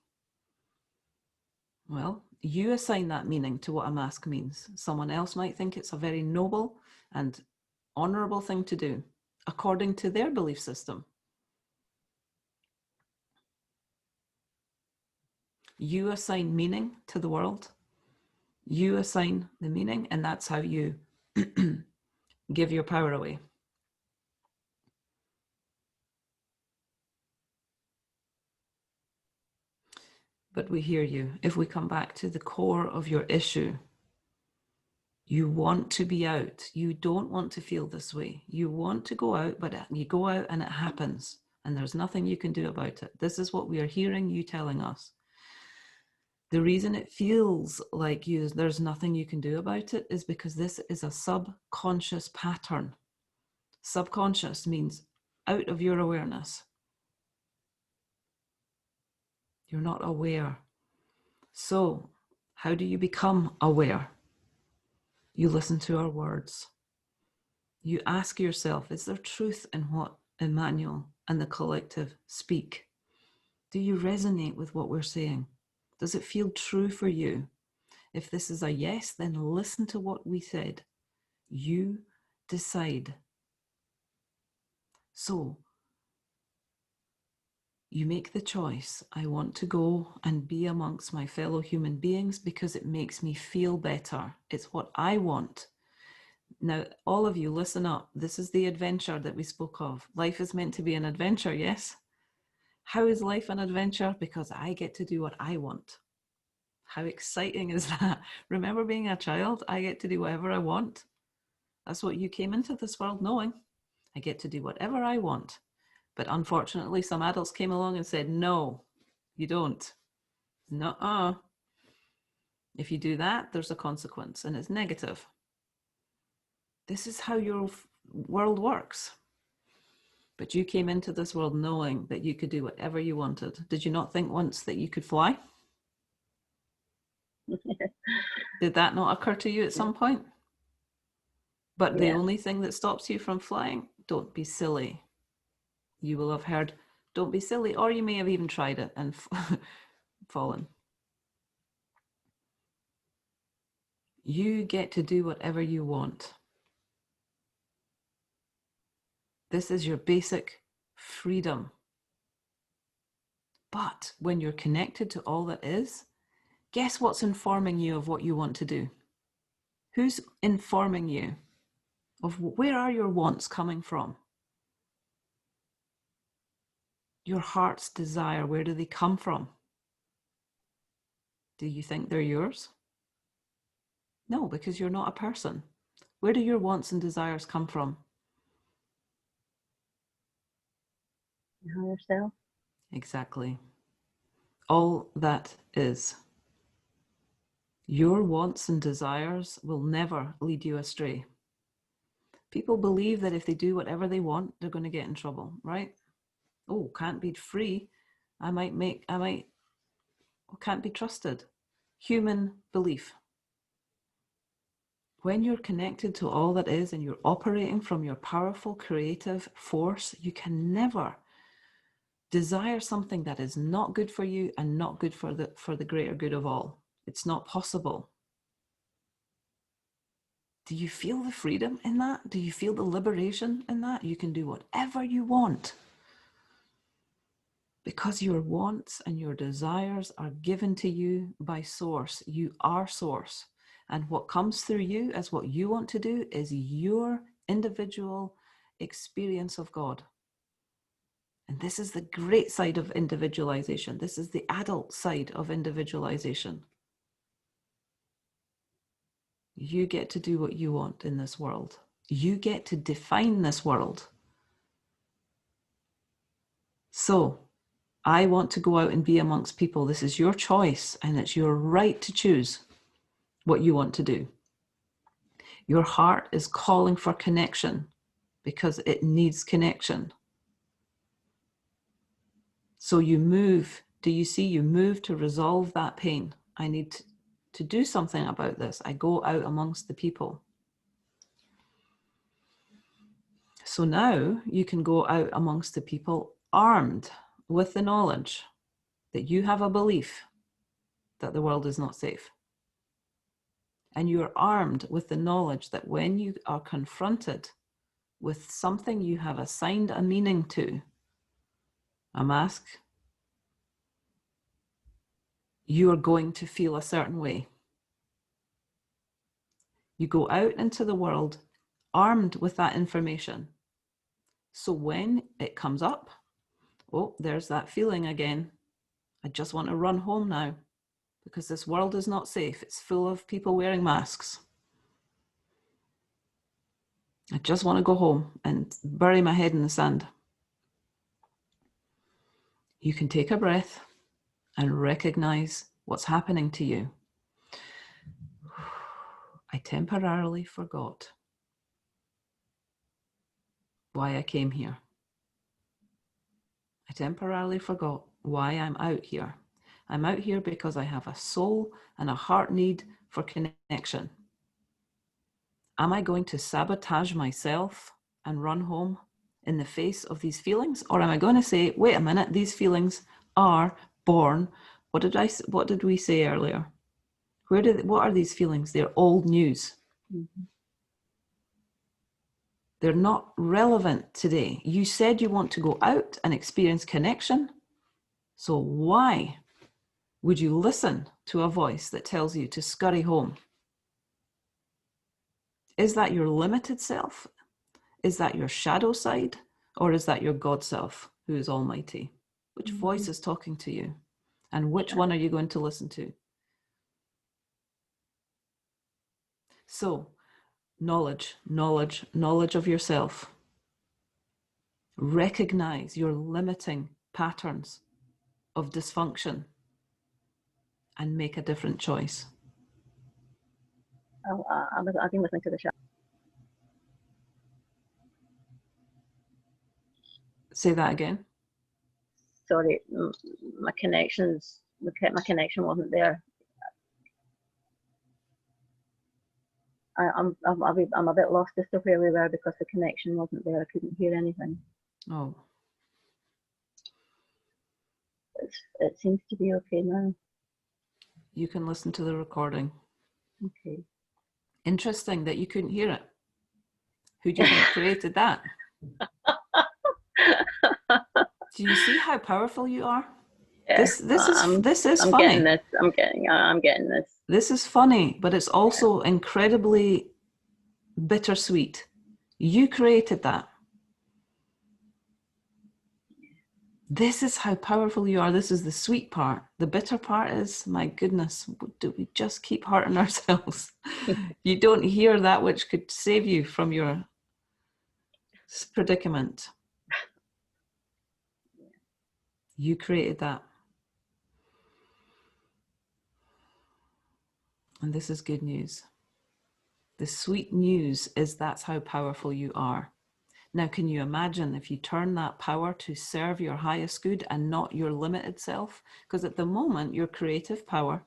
Well, you assign that meaning to what a mask means. Someone else might think it's a very noble and honorable thing to do, according to their belief system. You assign meaning to the world. You assign the meaning, and that's how you give your power away. But we hear you. If we come back to the core of your issue, you want to be out. You don't want to feel this way. You want to go out, but you go out and it happens, and there's nothing you can do about it. This is what we are hearing you telling us. The reason it feels like there's nothing you can do about it is because this is a subconscious pattern. Subconscious means out of your awareness. You're not aware. So, how do you become aware? You listen to our words. You ask yourself, is there truth in what Emanuel and the collective speak? Do you resonate with what we're saying? Does it feel true for you? If this is a yes, then listen to what we said. You decide. So, you make the choice. I want to go and be amongst my fellow human beings because it makes me feel better. It's what I want. Now, all of you, listen up. This is the adventure that we spoke of. Life is meant to be an adventure, yes? How is life an adventure? Because I get to do what I want. How exciting is that? Remember being a child? I get to do whatever I want. That's what you came into this world knowing. I get to do whatever I want. But unfortunately, some adults came along and said, no, you don't. Nuh-uh. If you do that, there's a consequence, and it's negative. This is how your world works. But you came into this world knowing that you could do whatever you wanted. Did you not think once that you could fly? Did that not occur to you at some point? But the only thing that stops you from flying, don't be silly. You will have heard, don't be silly, or you may have even tried it and fallen. You get to do whatever you want. This is your basic freedom. But when you're connected to all that is, guess what's informing you of what you want to do? Who's informing you of where are your wants coming from? Your heart's desire, where do they come from? Do you think they're yours? No, because you're not a person. Where do your wants and desires come from? Higher self. Exactly. All that is. Your wants and desires will never lead you astray. People believe that if they do whatever they want, they're going to get in trouble, right? Oh, can't be free. Can't be trusted. Human belief. When you're connected to all that is and you're operating from your powerful creative force, you can never desire something that is not good for you and not good for the greater good of all. It's not possible. Do you feel the freedom in that? Do you feel the liberation in that? You can do whatever you want. Because your wants and your desires are given to you by Source. You are Source. And what comes through you as what you want to do is your individual experience of God. And this is the great side of individualization. This is the adult side of individualization. You get to do what you want in this world. You get to define this world. So, I want to go out and be amongst people. This is your choice, and it's your right to choose what you want to do. Your heart is calling for connection because it needs connection. So you move. Do you see? You move to resolve that pain. I need to do something about this. I go out amongst the people. So now you can go out amongst the people armed with the knowledge that you have a belief that the world is not safe. And you're armed with the knowledge that when you are confronted with something you have assigned a meaning to, a mask, you are going to feel a certain way. You go out into the world armed with that information. So when it comes up, oh, there's that feeling again. I just want to run home now because this world is not safe. It's full of people wearing masks. I just want to go home and bury my head in the sand. You can take a breath and recognize what's happening to you. I temporarily forgot why I came here. I temporarily forgot why I'm out here. I'm out here because I have a soul and a heart need for connection. Am I going to sabotage myself and run home in the face of these feelings? Or am I going to say, wait a minute, these feelings are born. What did we say earlier? What are these feelings? They're old news. Mm-hmm. They're not relevant today. You said you want to go out and experience connection. So why would you listen to a voice that tells you to scurry home? Is that your limited self? Is that your shadow side? Or is that your God self who is almighty? Which voice is talking to you? And which one are you going to listen to? So, knowledge of yourself. Recognize your limiting patterns of dysfunction and make a different choice. I've been listening to the show. Say that again. Sorry, my connection wasn't there. I'm a bit lost as to where we were because the connection wasn't there. I couldn't hear anything. Oh. It seems to be okay now. You can listen to the recording. Okay. Interesting that you couldn't hear it. Who do you think created that? Do you see how powerful you are? Yeah, This is I'm funny. getting this. I'm getting this. This is funny, but it's also incredibly bittersweet. You created that. This is how powerful you are. This is the sweet part. The bitter part is, my goodness, do we just keep hurting ourselves? You don't hear that which could save you from your predicament. You created that. And this is good news. The sweet news is that's how powerful you are. Now, can you imagine if you turn that power to serve your highest good and not your limited self? Because at the moment, your creative power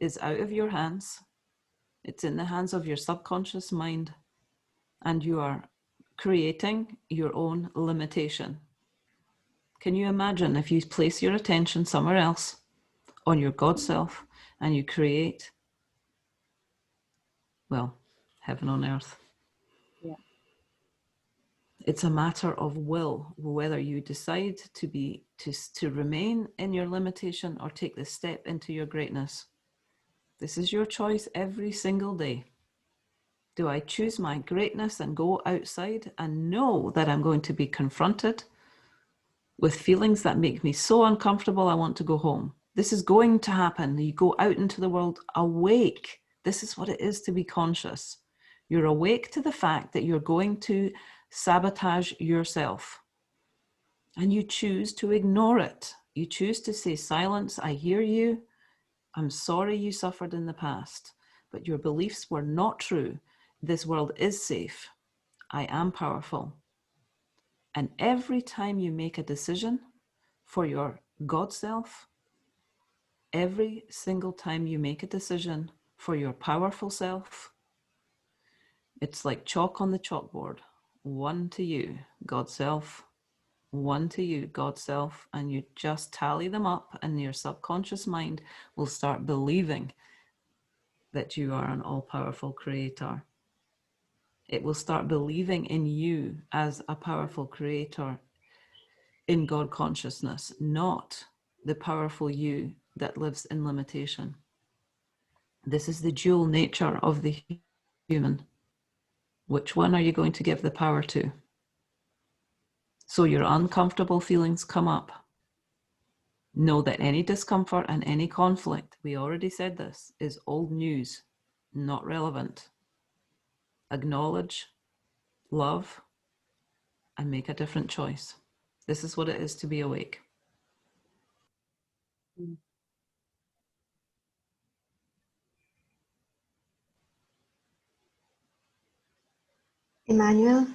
is out of your hands. It's in the hands of your subconscious mind. And you are creating your own limitation. Can you imagine if you place your attention somewhere else on your God self and you create, well, heaven on earth? Yeah. It's a matter of will, whether you decide to remain in your limitation or take the step into your greatness. This is your choice every single day. Do I choose my greatness and go outside and know that I'm going to be confronted with feelings that make me so uncomfortable, I want to go home. This is going to happen. You go out into the world awake. This is what it is to be conscious. You're awake to the fact that you're going to sabotage yourself. And you choose to ignore it. You choose to say, silence, I hear you. I'm sorry you suffered in the past, but your beliefs were not true. This world is safe. I am powerful. And every time you make a decision for your God self, every single time you make a decision for your powerful self, it's like chalk on the chalkboard. 1 to you, God self. 1 to you, God self. And you just tally them up, and your subconscious mind will start believing that you are an all-powerful creator. It will start believing in you as a powerful creator in God consciousness, not the powerful you that lives in limitation. This is the dual nature of the human. Which one are you going to give the power to? So your uncomfortable feelings come up. Know that any discomfort and any conflict, we already said this, is old news, not relevant. Acknowledge, love, and make a different choice. This is what it is to be awake. Emanuel,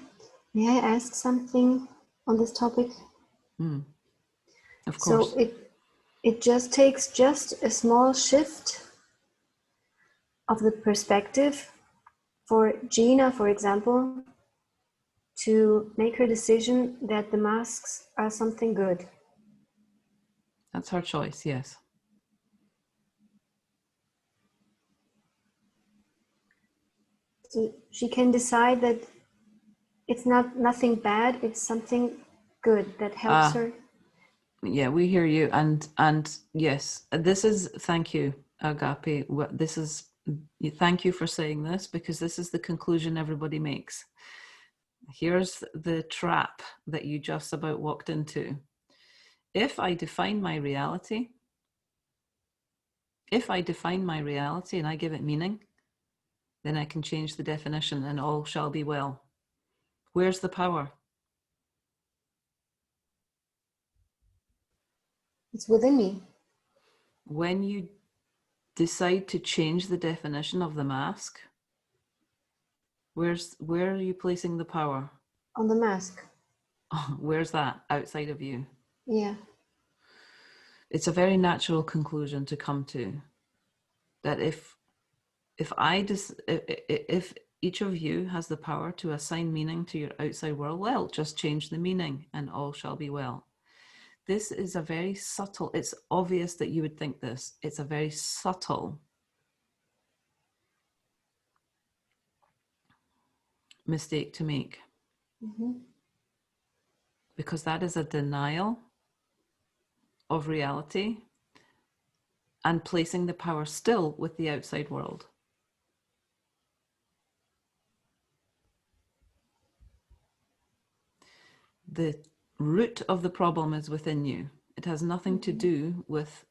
may I ask something on this topic? Of course. So it just takes just a small shift of the perspective for Gina, for example, to make her decision that the masks are something good. That's her choice, yes. So she can decide that it's nothing bad, it's something good that helps her. Yeah, we hear you. And yes, this is, thank you, Agape. This is, thank you for saying this, because this is the conclusion everybody makes. Here's the trap that you just about walked into. If I define my reality and I give it meaning, then I can change the definition and all shall be well. Where's the power? It's within me. When you decide to change the definition of the mask, where are you placing the power? On the mask. Where's that? Outside of you. Yeah. It's a very natural conclusion to come to, that if each of you has the power to assign meaning to your outside world, well, just change the meaning and all shall be well. This is a very subtle, it's obvious that you would think this, it's a very subtle mistake to make. Because that is a denial of reality and placing the power still with the outside world. The root of the problem is within you. It has nothing to do with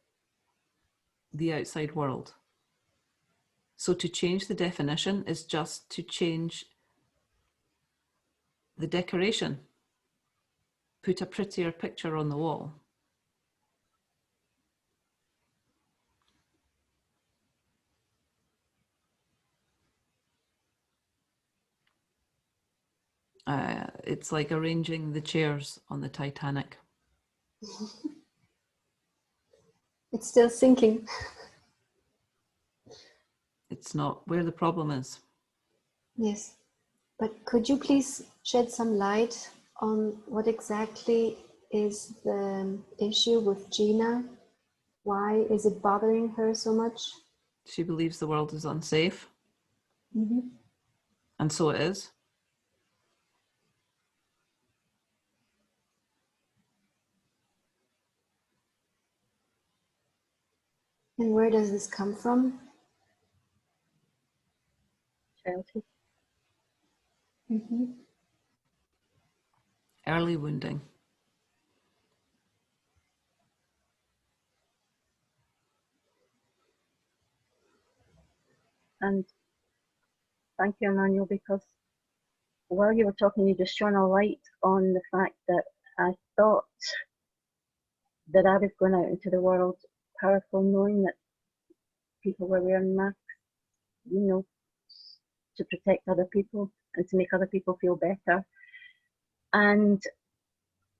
the outside world. So to change the definition is just to change the decoration. Put a prettier picture on the wall. It's like arranging the chairs on the Titanic. It's still sinking. It's not where the problem is. Yes. But could you please shed some light on what exactly is the issue with Gina? Why is it bothering her so much? She believes the world is unsafe. And so it is. And where does this come from? Childhood. Early wounding. And thank you, Emanuel, because while you were talking, you just shone a light on the fact that I thought that I was going out into the world powerful, knowing that people were wearing masks, you know, to protect other people and to make other people feel better. And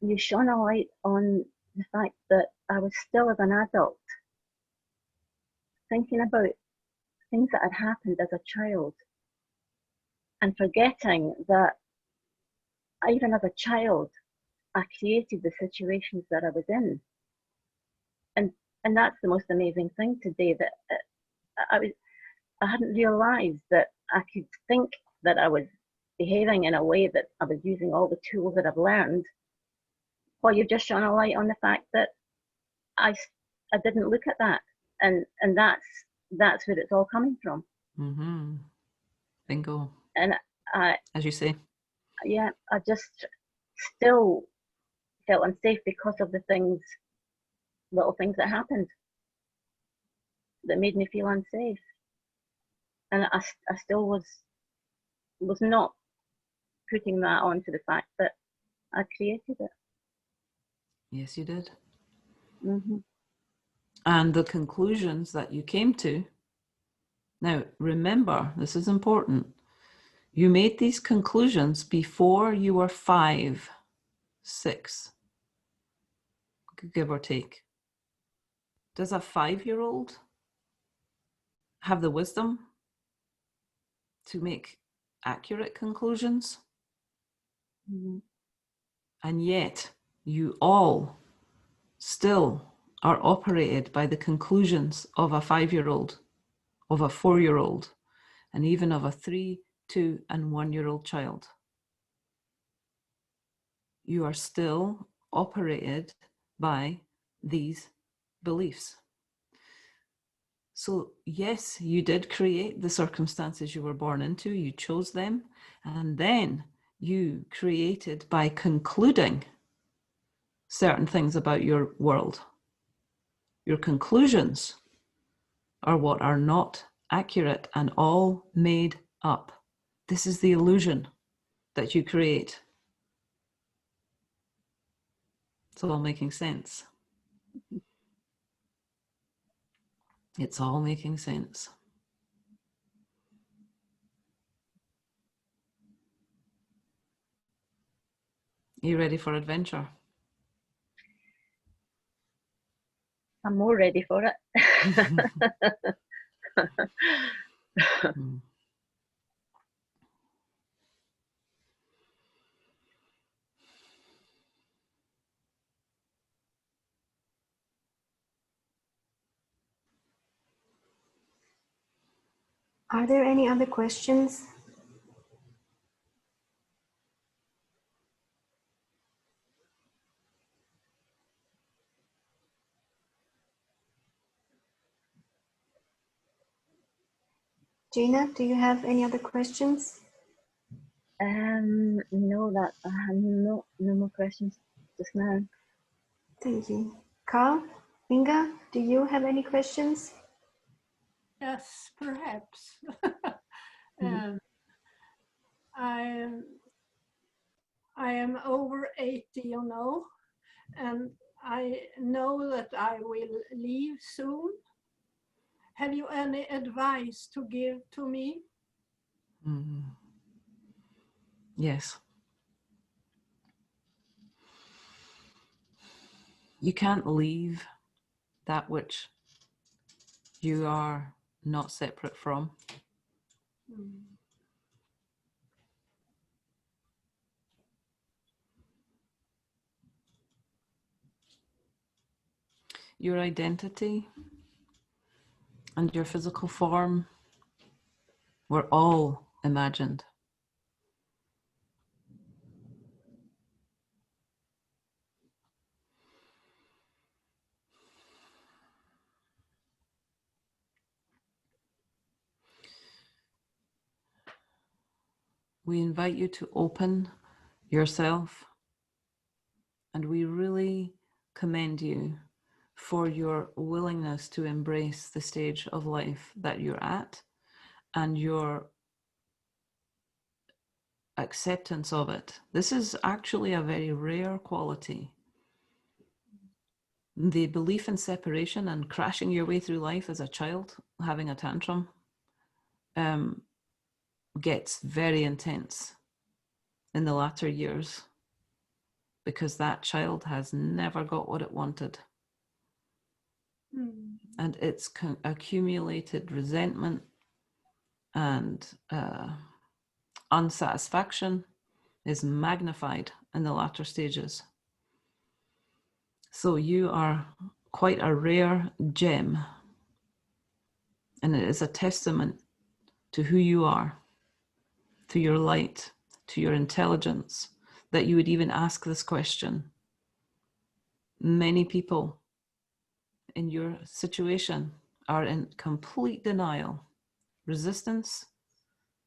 you shone a light on the fact that I was still, as an adult, thinking about things that had happened as a child and forgetting that even as a child, I created the situations that I was in. And that's the most amazing thing today, that I hadn't realized that I could think that I was behaving in a way that I was using all the tools that I've learned. Well, you've just shone a light on the fact that I didn't look at that, and that's where it's all coming from. Mm-hmm. Bingo. And as you say, yeah, I just still felt unsafe because of the little things that happened that made me feel unsafe, and I still was not putting that onto the fact that I created it. Yes, you did. Mm-hmm. And the conclusions that you came to. Now, remember, this is important. You made these conclusions before you were 5, 6, give or take. Does a 5-year-old have the wisdom to make accurate conclusions? Mm-hmm. And yet, you all still are operated by the conclusions of a 5-year-old, of a 4-year-old, and even of a 3, 2, and 1-year-old child. You are still operated by these beliefs. So yes, you did create the circumstances you were born into, you chose them, and then you created by concluding certain things about your world. Your conclusions are what are not accurate and all made up. This is the illusion that you create. It's all making sense. It's all making sense. Are you ready for adventure? I'm more ready for it. Are there any other questions? Gina, do you have any other questions? No, that I have no more questions just now. Thank you. Carl, Inga, do you have any questions? Yes, perhaps. I am over 80, you know, and I know that I will leave soon. Have you any advice to give to me? Yes. You can't leave that which you are not separate from. Your identity and your physical form were all imagined. We invite you to open yourself, and we really commend you for your willingness to embrace the stage of life that you're at and your acceptance of it. This is actually a very rare quality. The belief in separation and crashing your way through life as a child, having a tantrum, gets very intense in the latter years because that child has never got what it wanted. And its accumulated resentment and unsatisfaction is magnified in the latter stages. So you are quite a rare gem, and it is a testament to who you are, to your light, to your intelligence, that you would even ask this question. Many people in your situation are in complete denial, resistance,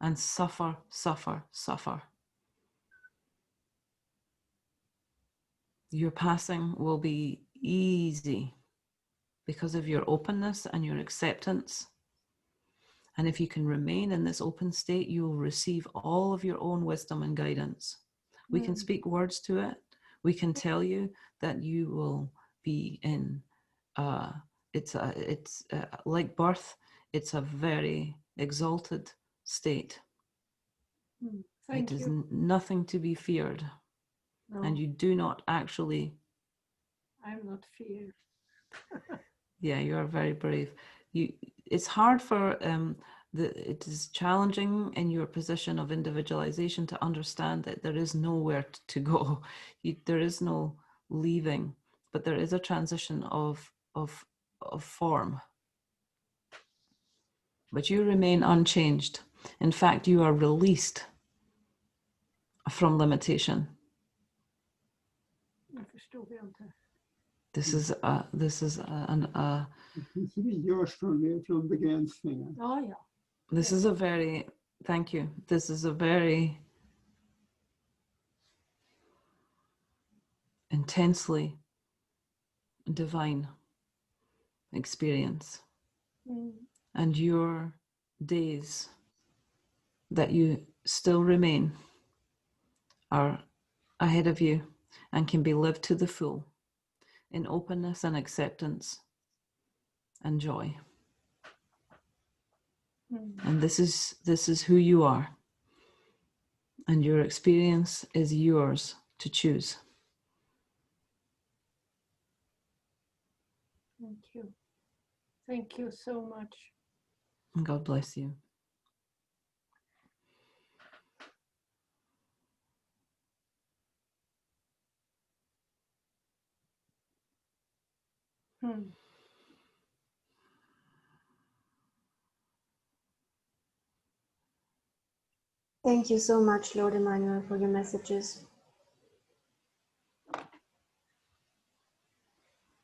and suffer. Your passing will be easy because of your openness and your acceptance. And if you can remain in this open state, you will receive all of your own wisdom and guidance. We can speak words to it. We can tell you that you will be in, it's like birth. It's a very exalted state. Thank It is you. nothing to be feared. No, And you do not actually. I'm not feared. Yeah, you are very brave. It's hard for it is challenging in your position of individualization to understand that there is nowhere to go. There is no leaving, but there is a transition of form. But you remain unchanged. In fact, you are released from limitation. Jag förstod inte. This is It frigörs från begränsningar. Ja, ja. this is a very, thank you. This is a very intensely divine experience. And your days that you still remain are ahead of you and can be lived to the full in openness and acceptance and joy. And this is who you are. And your experience is yours to choose. Thank you. Thank you so much. And God bless you. Thank you so much, Lord Emanuel, for your messages.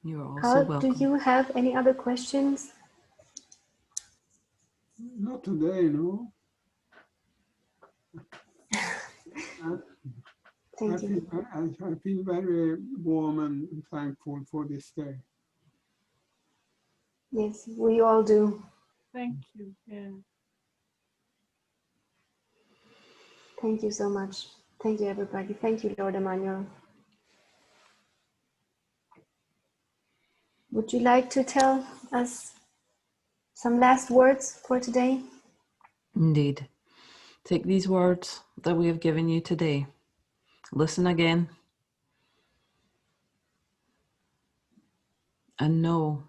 You are also Carl, welcome. do you have any other questions? Not today, no. Thank you. I feel very warm and thankful for this day. Yes, we all do. Thank you. Yeah. Thank you so much. Thank you, everybody. Thank you, Lord Emanuel. Would you like to tell us some last words for today? Indeed. Take these words that we have given you today. Listen again. And know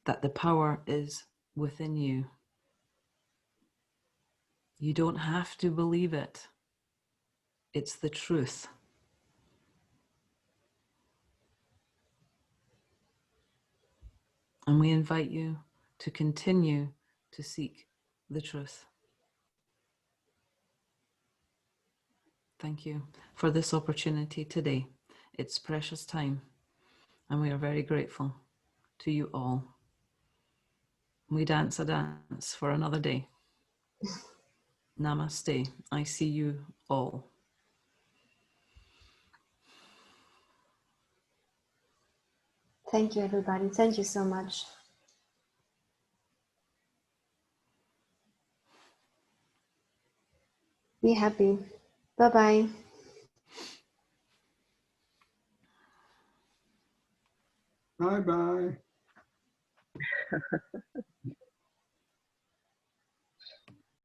that the power is within you. You don't have to believe it. It's the truth. And we invite you to continue to seek the truth. Thank you for this opportunity today. It's precious time, and we are very grateful to you all. We dance a dance for another day. Namaste. I see you all. Thank you, everybody. Thank you so much. Be happy. Bye-bye. Bye-bye.